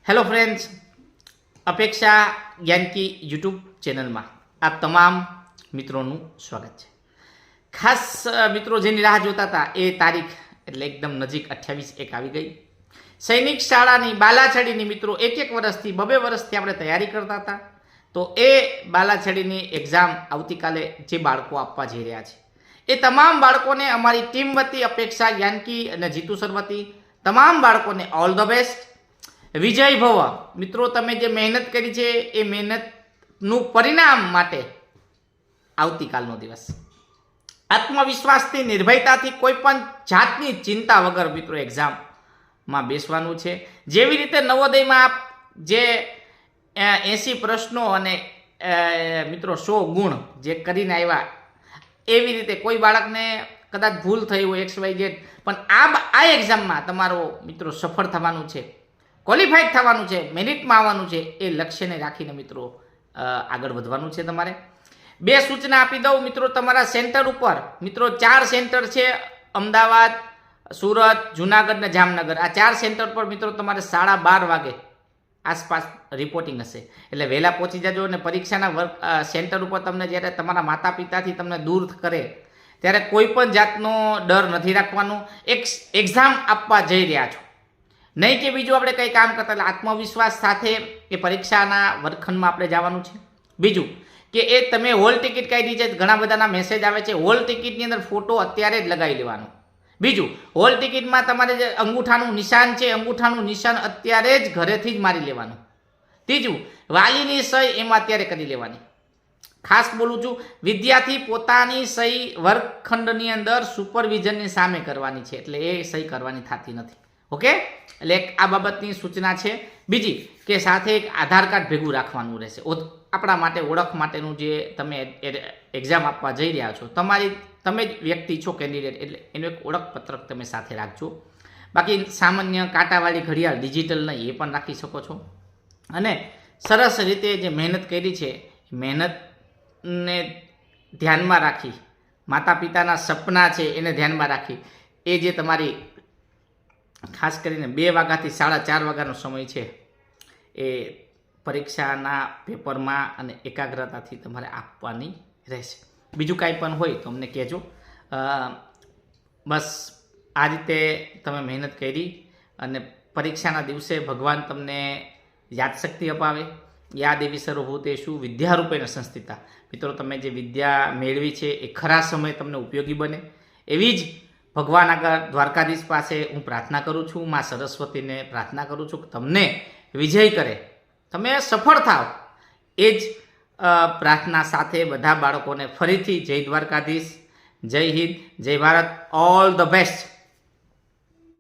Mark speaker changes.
Speaker 1: Hello friends, અપેક્ષા Gyanki YouTube ચેનલમાં આપ તમામ મિત્રોનું સ્વાગત છે. ખાસ મિત્રો જેની રાહ જોતા હતા એ તારીખ એટલે એકદમ નજીક 28/1 આવી ગઈ. સૈનિક શાળાની બાલાછડીની મિત્રો એક વર્ષથી 2 વર્ષથી આપણે તૈયારી કરતા હતા. તો એ બાલાછડીની એક્ઝામ આવતીકાલે જે બાળકો આપવા જઈ રહ્યા છે એ તમામ બાળકોને અમારી ટીમ વતી અપેક્ષા જ્ઞાનકી અને જીતુ સર વતી તમામ બાળકોને ઓલ ધ બેસ્ટ. વિજય ભવ. મિત્રો, તમે જે મહેનત કરી છે એ મહેનતનું પરિણામ માટે આવતીકાલનો દિવસ આત્મવિશ્વાસથી, નિર્ભયતાથી, કોઈ પણ જાતની ચિંતા વગર મિત્રો એક્ઝામમાં બેસવાનું છે. જેવી રીતે નવોદયમાં આપ જે 80 પ્રશ્નો અને મિત્રો 100 ગુણ જે કરીને આવ્યા, એવી રીતે કોઈ બાળકને કદાચ ભૂલ થઈ હોય XYZ, પણ આ એક્ઝામમાં તમારો મિત્રો સફળ થવાનું છે, ક્વોલિફાઈડ થવાનું છે, મેરિટમાં આવવાનું છે. એ લક્ષ્યને રાખીને મિત્રો આગળ વધવાનું છે. તમારે 2 સૂચના આપી દઉં મિત્રો. તમારા સેન્ટર ઉપર મિત્રો 4 સેન્ટર છે, અમદાવાદ, સુરત, જુનાગઢ અને જામનગર. આ 4 સેન્ટર પર મિત્રો તમારે 12:30 વાગે આસપાસ રિપોર્ટિંગ હશે, એટલે વહેલા પહોંચી જજો. અને પરીક્ષાના સેન્ટર ઉપર તમને જ્યારે તમારા માતા પિતાથી તમને દૂર કરે ત્યારે કોઈ પણ જાતનો ડર નથી રાખવાનો. એક્ઝામ આપવા જઈ રહ્યા છો, નહીં કે બીજું આપણે કંઈ કામ કરતા. એટલે આત્મવિશ્વાસ સાથે એ પરીક્ષાના વર્ગખંડમાં આપણે જવાનું છે. બીજું કે એ તમે હોલ ટિકિટ કાઢી છે, ઘણા બધાના મેસેજ આવે છે. હોલ ટિકિટની અંદર ફોટો અત્યારે જ લગાવી લેવાનો. બીજું, હોલ ટિકિટમાં તમારે જે અંગૂઠાનું નિશાન છે, અંગૂઠાનું નિશાન અત્યારે જ ઘરેથી જ મારી લેવાનું. ત્રીજું, વાલીની સહી એમાં અત્યારે કરી લેવાની. ખાસ બોલું છું, વિદ્યાર્થી પોતાની સહી વર્ગખંડની અંદર સુપરવિઝનની સામે કરવાની છે, એટલે એ સહી કરવાની થતી નથી. ઓકે, એટલે આ બાબતની સૂચના છે. બીજી કે સાથે એક આધાર કાર્ડ ભેગું રાખવાનું રહેશે. આપણા માટે ઓળખ માટેનું જે તમે એક્ઝામ આપવા જઈ રહ્યા છો, તમે જ વ્યક્તિ છો કેન્ડિડેટ, એટલે એનું એક ઓળખપત્રક તમે સાથે રાખજો. બાકી સામાન્ય કાંટાવાળી ઘડિયાળ, ડિજિટલ નહીં, એ પણ રાખી શકો છો. અને સરસ રીતે જે મહેનત કરી છે, મહેનતને ધ્યાનમાં રાખી, માતા પિતાના સપના છે એને ધ્યાનમાં રાખી, એ જે તમારી ખાસ કરીને 2 વાગ્યાથી 4:30 વાગ્યાનો સમય છે, એ પરીક્ષાના પેપરમાં અને એકાગ્રતાથી તમારે આપવાની રહેશે. બીજું કાંઈ પણ હોય તો અમને કહેજો. બસ આ રીતે તમે મહેનત કરી અને પરીક્ષાના દિવસે ભગવાન તમને યાદશક્તિ અપાવે. યાદ એવી સર્વભૂતેષુ વિદ્યારૂપેણ સંસ્થિતા. મિત્રો, તમે જે વિદ્યા મેળવી છે એ ખરા સમયે તમને ઉપયોગી બને, એવી જ ભગવાન આગળ દ્વારકાધીશ પાસે હું પ્રાર્થના કરું છું. માં સરસ્વતીને પ્રાર્થના કરું છું કે તમને વિજય કરે, તમે સફળ થાવ. એ જ પ્રાર્થના સાથે બધા બાળકોને ફરીથી જય દ્વારકાધીશ, જય હિન્દ, જય ભારત, ઓલ ધ બેસ્ટ.